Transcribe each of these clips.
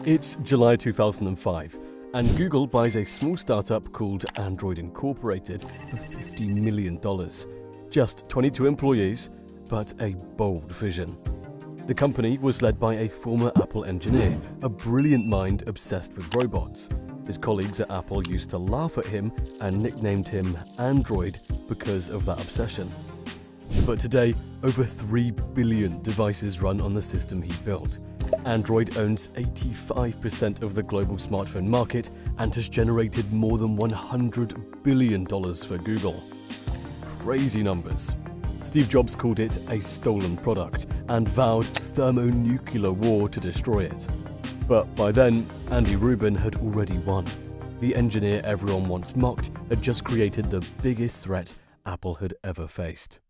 It's July 2005, and Google buys a small startup called Android Incorporated for $50 million. Just 22 employees, but a bold vision. The company was led by a former Apple engineer, a brilliant mind obsessed with robots. His colleagues at Apple used to laugh at him and nicknamed him Android because of that obsession. But today, over 3 billion devices run on the system he built. Android owns 85% of the global smartphone market and has generated more than $100 billion for Google. Crazy numbers. Steve Jobs called it a stolen product and vowed thermonuclear war to destroy it. But by then, Andy Rubin had already won. The engineer everyone once mocked had just created the biggest threat Apple had ever faced.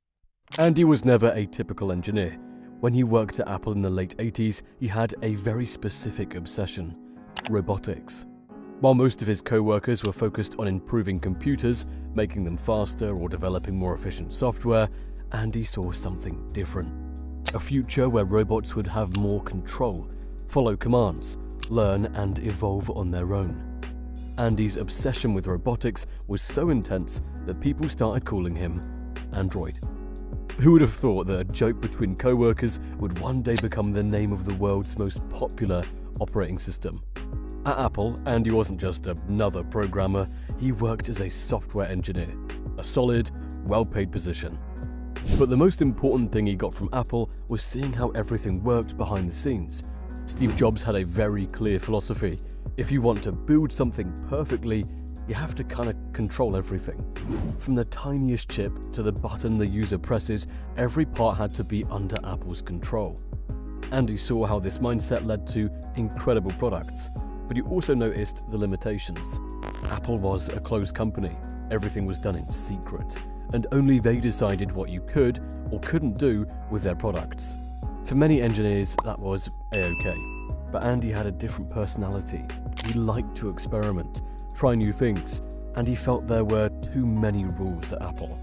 Andy was never a typical engineer. When he worked at Apple in the late 80s, he had a very specific obsession: robotics. While most of his co-workers were focused on improving computers, making them faster or developing more efficient software, Andy saw something different. A future where robots would have more control, follow commands, learn and evolve on their own. Andy's obsession with robotics was so intense that people started calling him Android. Who would have thought that a joke between co-workers would one day become the name of the world's most popular operating system? At Apple, Andy wasn't just another programmer, he worked as a software engineer, a solid, well-paid position. But the most important thing he got from Apple was seeing how everything worked behind the scenes. Steve Jobs had a very clear philosophy: if you want to build something perfectly, you have to kind of control everything. From the tiniest chip to the button the user presses, every part had to be under Apple's control. Andy saw how this mindset led to incredible products, but he also noticed the limitations. Apple was a closed company, everything was done in secret, and only they decided what you could or couldn't do with their products. For many engineers, that was a-okay, but Andy had a different personality. He liked to experiment, try new things, and he felt there were too many rules at Apple.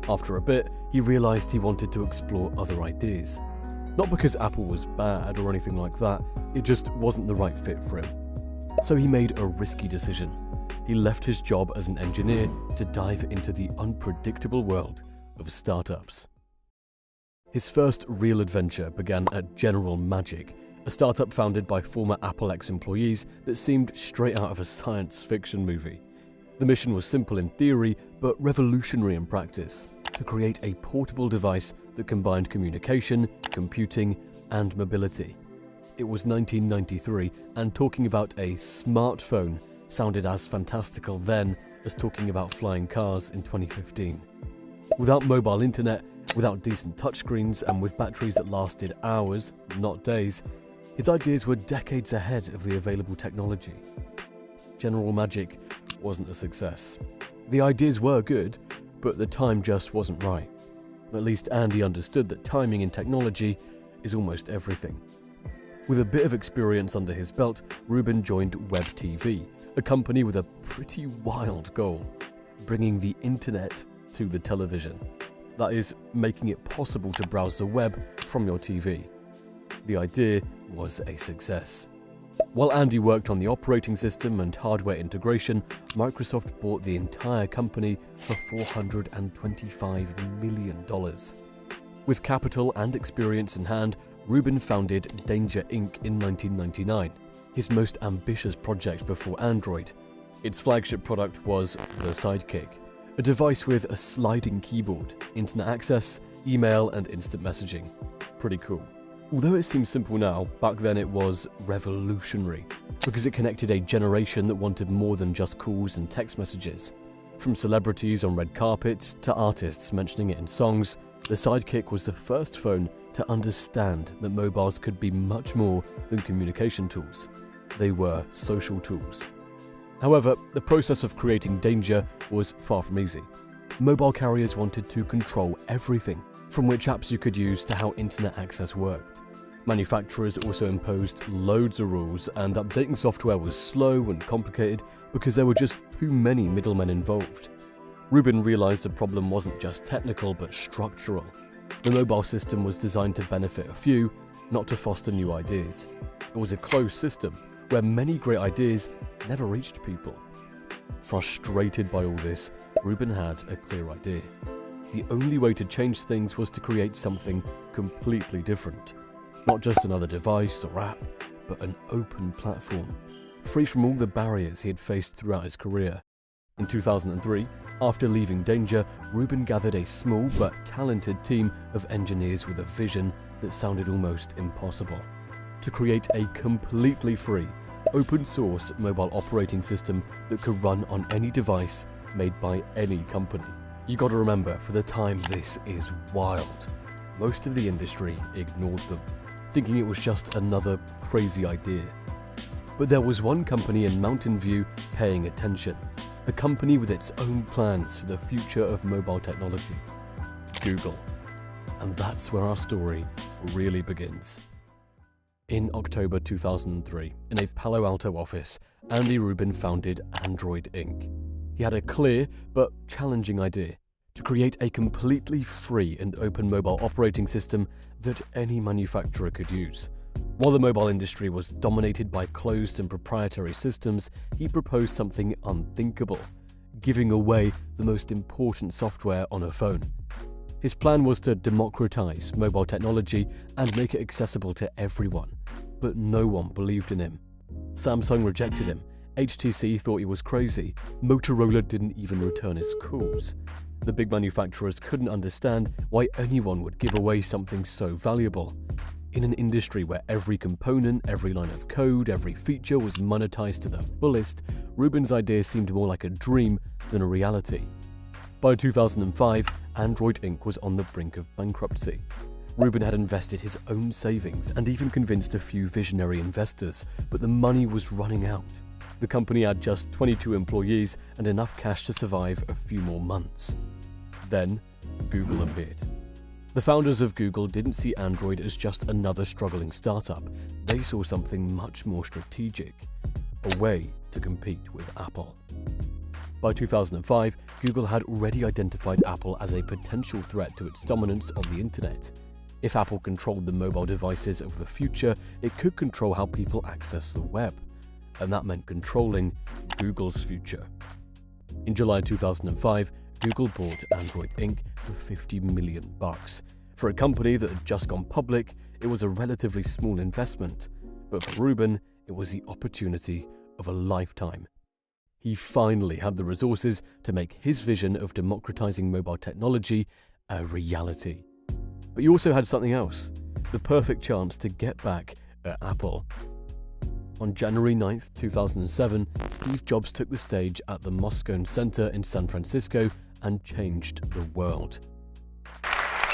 After a bit, he realized he wanted to explore other ideas. Not because Apple was bad or anything like that, it just wasn't the right fit for him. So he made a risky decision. He left his job as an engineer to dive into the unpredictable world of startups. His first real adventure began at General Magic, a startup founded by former Apple ex-employees that seemed straight out of a science fiction movie. The mission was simple in theory, but revolutionary in practice: to create a portable device that combined communication, computing, and mobility. It was 1993, and talking about a smartphone sounded as fantastical then as talking about flying cars in 2015. Without mobile internet, without decent touchscreens, and with batteries that lasted hours, not days, his ideas were decades ahead of the available technology. General Magic wasn't a success. The ideas were good, but the time just wasn't right. At least Andy understood that timing in technology is almost everything. With a bit of experience under his belt, Rubin joined WebTV, a company with a pretty wild goal: bringing the internet to the television. That is, making it possible to browse the web from your TV. The idea was a success. While Andy worked on the operating system and hardware integration, Microsoft bought the entire company for $425 million. With capital and experience in hand, Rubin founded Danger Inc. in 1999, his most ambitious project before Android. Its flagship product was the Sidekick, a device with a sliding keyboard, internet access, email, and instant messaging. Pretty cool. Although it seems simple now, back then it was revolutionary, because it connected a generation that wanted more than just calls and text messages. From celebrities on red carpets to artists mentioning it in songs, the Sidekick was the first phone to understand that mobiles could be much more than communication tools. They were social tools. However, the process of creating Danger was far from easy. Mobile carriers wanted to control everything, from which apps you could use to how internet access worked. Manufacturers also imposed loads of rules, and updating software was slow and complicated because there were just too many middlemen involved. Rubin realized the problem wasn't just technical but structural. The mobile system was designed to benefit a few not to foster new ideas. It was a closed system where many great ideas never reached people. Frustrated by all this, Rubin had a clear idea. The only way to change things was to create something completely different. Not just another device or app, but an open platform, free from all the barriers he had faced throughout his career. In 2003, after leaving Danger, Rubin gathered a small but talented team of engineers with a vision that sounded almost impossible: to create a completely free, open-source mobile operating system that could run on any device made by any company. You gotta remember, for the time, this is wild. Most of the industry ignored them, thinking it was just another crazy idea. But there was one company in Mountain View paying attention, a company with its own plans for the future of mobile technology: Google. And that's where our story really begins. In October 2003, in a Palo Alto office, Andy Rubin founded Android Inc. He had a clear but challenging idea: to create a completely free and open mobile operating system that any manufacturer could use. While the mobile industry was dominated by closed and proprietary systems, he proposed something unthinkable: giving away the most important software on a phone. His plan was to democratize mobile technology and make it accessible to everyone, but no one believed in him. Samsung rejected him, HTC thought he was crazy, Motorola didn't even return his calls. The big manufacturers couldn't understand why anyone would give away something so valuable. In an industry where every component, every line of code, every feature was monetized to the fullest, Rubin's idea seemed more like a dream than a reality. By 2005, Android Inc. was on the brink of bankruptcy. Rubin had invested his own savings and even convinced a few visionary investors, but the money was running out. The company had just 22 employees and enough cash to survive a few more months. Then, Google appeared. The founders of Google didn't see Android as just another struggling startup. They saw something much more strategic: a way to compete with Apple. By 2005, Google had already identified Apple as a potential threat to its dominance on the internet. If Apple controlled the mobile devices of the future, it could control how people access the web. And that meant controlling Google's future. In July 2005, Google bought Android Inc. for $50 million. For a company that had just gone public, it was a relatively small investment. But for Rubin, it was the opportunity of a lifetime. He finally had the resources to make his vision of democratizing mobile technology a reality. But he also had something else: the perfect chance to get back at Apple. On January 9, 2007, Steve Jobs took the stage at the Moscone Center in San Francisco and changed the world.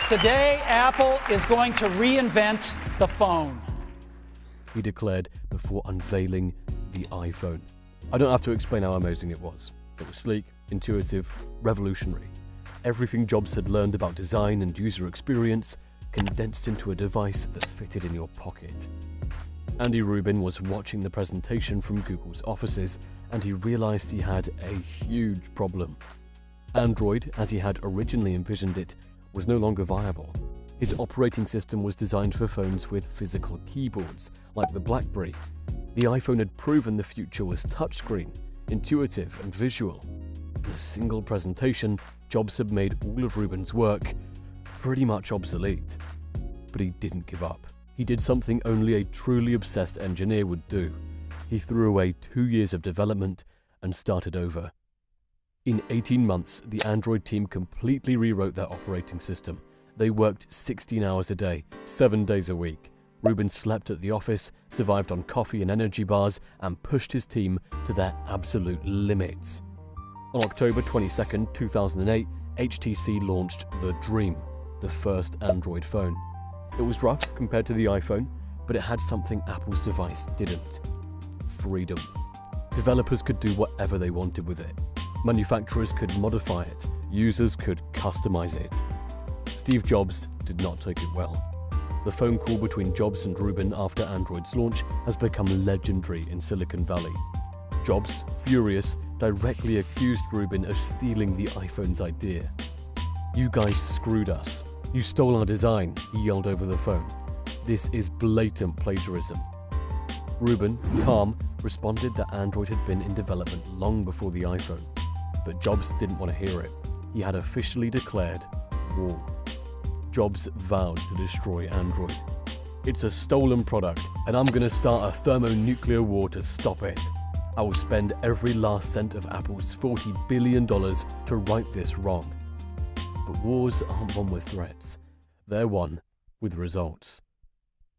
Today, Apple is going to reinvent the phone, he declared before unveiling the iPhone. I don't have to explain how amazing it was. It was sleek, intuitive, revolutionary. Everything Jobs had learned about design and user experience condensed into a device that fitted in your pocket. Andy Rubin was watching the presentation from Google's offices, and he realized he had a huge problem. Android, as he had originally envisioned it, was no longer viable. His operating system was designed for phones with physical keyboards, like the BlackBerry. The iPhone had proven the future was touchscreen, intuitive and visual. In a single presentation, Jobs had made all of Rubin's work pretty much obsolete. But he didn't give up. He did something only a truly obsessed engineer would do. He threw away 2 years of development and started over. In 18 months, the Android team completely rewrote their operating system. They worked 16 hours a day, 7 days a week. Rubin slept at the office, survived on coffee and energy bars, and pushed his team to their absolute limits. On October 22, 2008, HTC launched the Dream, the first Android phone. It was rough compared to the iPhone, but it had something Apple's device didn't: freedom. Developers could do whatever they wanted with it. Manufacturers could modify it. Users could customize it. Steve Jobs did not take it well. The phone call between Jobs and Rubin after Android's launch has become legendary in Silicon Valley. Jobs, furious, directly accused Rubin of stealing the iPhone's idea. "You guys screwed us. You stole our design," he yelled over the phone. This is blatant plagiarism. Rubin, calm, responded that Android had been in development long before the iPhone, but Jobs didn't want to hear it. He had officially declared war. Jobs vowed to destroy Android. It's a stolen product, and I'm gonna start a thermonuclear war to stop it. I will spend every last cent of Apple's $40 billion to right this wrong. But wars aren't won with threats. They're won with results.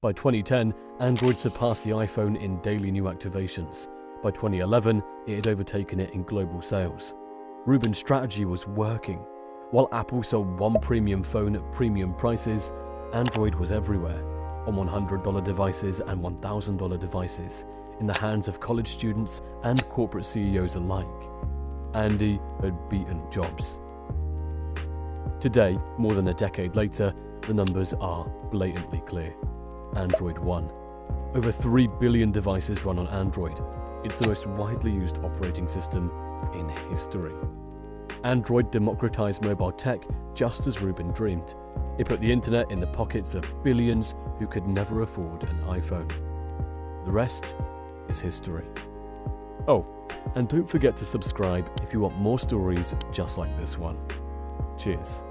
By 2010, Android surpassed the iPhone in daily new activations. By 2011, it had overtaken it in global sales. Rubin's strategy was working. While Apple sold one premium phone at premium prices, Android was everywhere, on $100 devices and $1,000 devices, in the hands of college students and corporate CEOs alike. Andy had beaten Jobs. Today, more than a decade later, the numbers are blatantly clear. Android won. Over 3 billion devices run on Android. It's the most widely used operating system in history. Android democratized mobile tech just as Rubin dreamed. It put the internet in the pockets of billions who could never afford an iPhone. The rest is history. Oh, and don't forget to subscribe if you want more stories just like this one. Cheers.